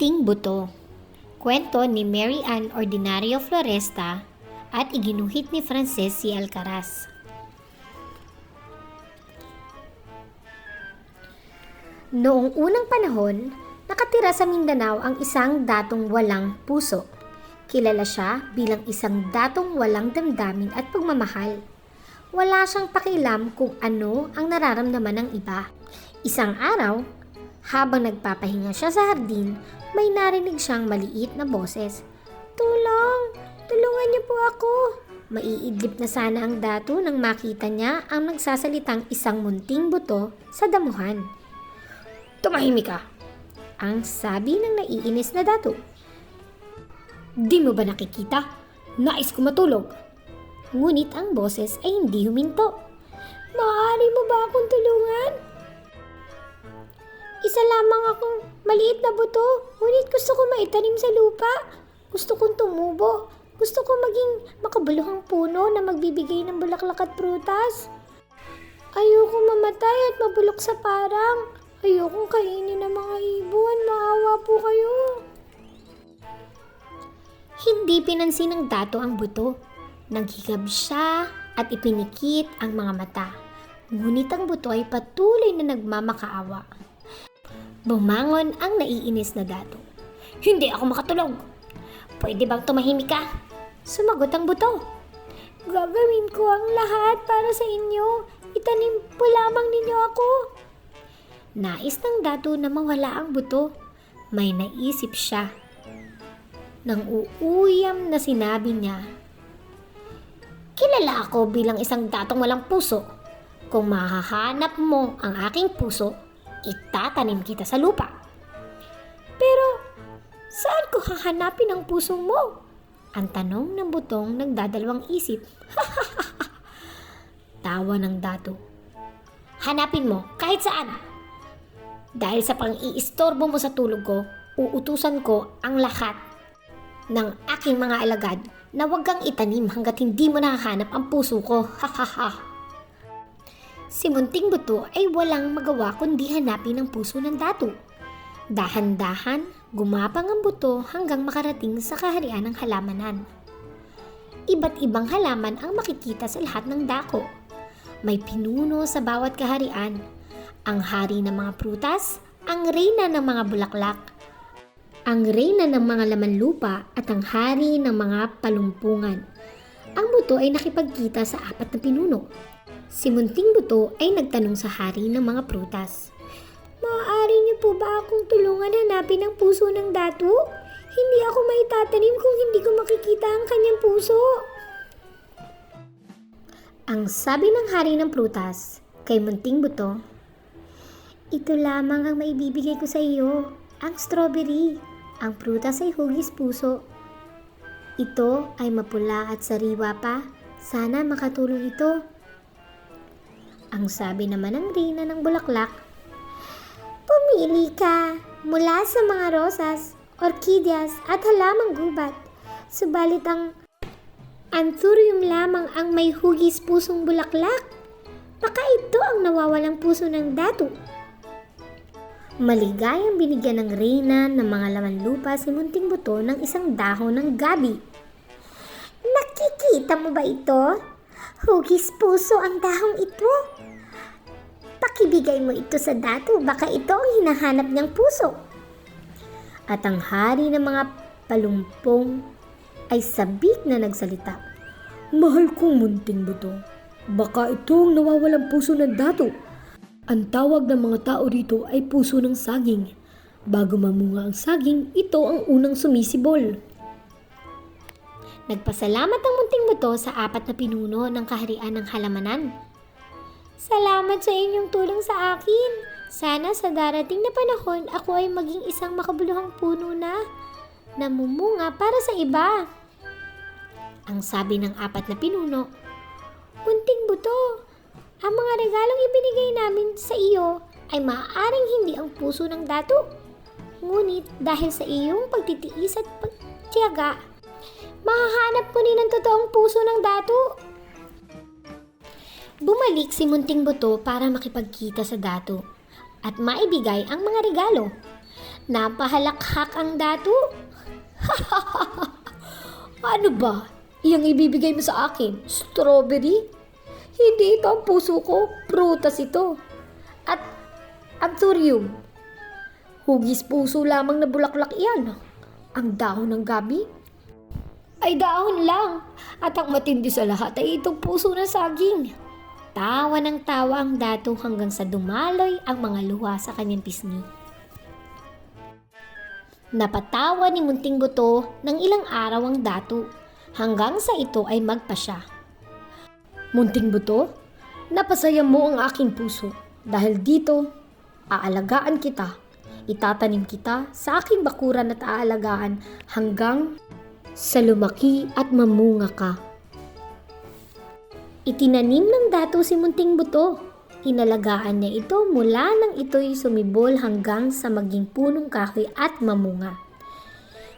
Munting Buto. Kwento ni Mary Ann Ordinario Floresta at iginuhit ni Frances C. Alcaraz. Noong unang panahon, nakatira sa Mindanao ang isang datong walang puso. Kilala siya bilang isang datong walang damdamin at pagmamahal. Wala siyang pakialam kung ano ang nararamdaman ng iba. Isang araw, habang nagpapahinga siya sa hardin, may narinig siyang maliit na boses. "Tulong! Tulungan niyo po ako!" Maiidlip na sana ang dato nang makita niya ang nagsasalitang isang munting buto sa damuhan. "Tumahimik ka!" ang sabi ng naiinis na dato. "Di mo ba nakikita? Nais ko matulog." Ngunit ang boses ay hindi huminto. "Maaari mo ba akong tulungan? Isa lamang akong maliit na buto, ngunit gusto ko maitanim sa lupa. Gusto kong tumubo. Gusto ko maging makabuluhang puno na magbibigay ng bulaklak at prutas. Ayoko mamatay at mabulok sa parang. Ayokong kainin ng mga ibon. Maawa po kayo." Hindi pinansin ng dato ang buto. Naghigab siya at ipinikit ang mga mata. Ngunit ang buto ay patuloy na nagmamakaawa. Bumangon ang naiinis na dato. "Hindi ako makatulog. Pwede bang tumahimik ka?" Sumagot ang buto. "Gagawin ko ang lahat para sa inyo. Itanim po lamang ninyo ako." Nais ng dato na mawala ang buto. May naisip siya. Nang uuyam na sinabi niya, "Kilala ako bilang isang datong walang puso. Kung mahahanap mo ang aking puso, itatanim kita sa lupa." "Pero saan ko hahanapin ang puso mo?" ang tanong ng butong nagdadalawang isip. Tawa ng dato. "Hanapin mo kahit saan. Dahil sa pang-iistorbo mo sa tulog ko, uutusan ko ang lahat ng aking mga alagad na huwag kang itanim hanggat hindi mo nakahanap ang puso ko." Si Munting Buto ay walang magawa kundi hanapin ang puso ng dato. Dahan-dahan, gumapang ang buto hanggang makarating sa kaharian ng halamanan. Iba't ibang halaman ang makikita sa lahat ng dako. May pinuno sa bawat kaharian. Ang hari ng mga prutas, ang reyna ng mga bulaklak, ang reyna ng mga laman lupa at ang hari ng mga palumpungan. Ang buto ay nakipagkita sa apat na pinuno. Si Munting Buto ay nagtanong sa hari ng mga prutas. "Maaari niyo po ba akong tulungan hanapin ang puso ng dato? Hindi ako maitatanim kung hindi ko makikita ang kanyang puso." Ang sabi ng hari ng prutas kay Munting Buto, "Ito lamang ang maibibigay ko sa iyo, ang strawberry. Ang prutas ay hugis puso. Ito ay mapula at sariwa pa. Sana makatulong ito." Ang sabi naman ng reyna ng bulaklak, "Pumili ka mula sa mga rosas, orkidyas at halamang gubat. Subalit ang anthurium lamang ang may hugis pusong bulaklak. Baka ito ang nawawalang puso ng dato." Maligayang binigyan ng reyna ng mga laman lupa si Munting Buto ng isang dahon ng gabi. "Nakikita mo ba ito? Hugis puso ang dahong ito. Pakibigay mo ito sa dato, baka ito ang hinahanap niyang puso." At ang hari ng mga palumpong ay sabik na nagsalita. "Mahal kong Munting Buto, baka ito ang nawawalang puso ng dato. Ang tawag ng mga tao rito ay puso ng saging. Bago mamunga ang saging, ito ang unang sumisibol." Nagpasalamat ang Munting Buto sa apat na pinuno ng kaharian ng halamanan. "Salamat sa inyong tulong sa akin. Sana sa darating na panahon ako ay maging isang makabuluhang puno na namumunga para sa iba." Ang sabi ng apat na pinuno, "Munting Buto, ang mga regalong ibinigay namin sa iyo ay maaaring hindi ang puso ng dato. Ngunit dahil sa iyong pagtitiis at pagtiyaga, mahahanap ko rin ang totoong puso ng dato." Bumalik si Munting Buto para makipagkita sa dato at maibigay ang mga regalo. Napahalakhak ang dato. Ano ba? Iyang ibibigay mo sa akin? Strawberry? Hindi ito ang puso ko. Prutas ito. At anthurium. Hugis puso lamang na bulaklak iyan. Ang dahon ng gabi ay dahon lang. At ang matindi sa lahat ay itong puso ng saging. Tawa ng tawa ang dato hanggang sa dumaloy ang mga luha sa kanyang pisngi. Napatawa ni Munting Buto ng ilang araw ang dato hanggang sa ito ay magpasya. Munting Buto, napasaya mo ang aking puso dahil dito aalagaan kita. Itatanim kita sa aking bakuran at aalagaan hanggang sa lumaki at mamunga ka. Itinanim ng dato si Munting Buto. Inalagaan niya ito mula nang ito'y sumibol hanggang sa maging punong kahoy at mamunga.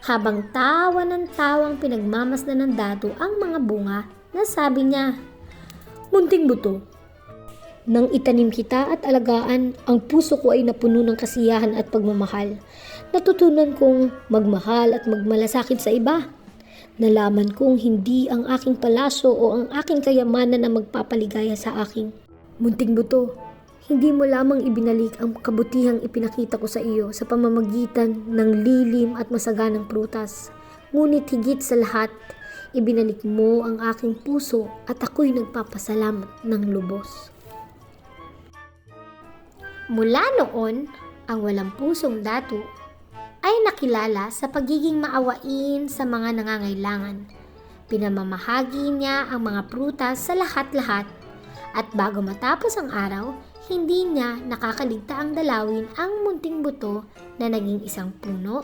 Habang tawa ng tawang pinagmamasdan ng dato ang mga bunga, nasabi niya, Munting Buto, nang itanim kita at alagaan, ang puso ko ay napuno ng kasiyahan at pagmamahal. Natutunan kong magmahal at magmalasakit sa iba. Nalaman kong hindi ang aking palasyo o ang aking kayamanan na magpapaligaya sa akin. Munting Buto, hindi mo lamang ibinalik ang kabutihang ipinakita ko sa iyo sa pamamagitan ng lilim at masaganang prutas. Ngunit higit sa lahat, ibinalik mo ang aking puso at ako'y nagpapasalamat ng lubos. Mula noon, ang walang pusong dato ay nakilala sa pagiging maawain sa mga nangangailangan. Pinamamahagi niya ang mga prutas sa lahat-lahat. At bago matapos ang araw, hindi niya nakakaligtaang dalawin ang Munting Buto na naging isang puno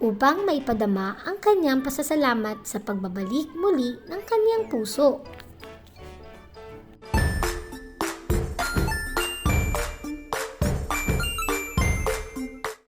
upang maipadama ang kanyang pasasalamat sa pagbabalik muli ng kanyang puso.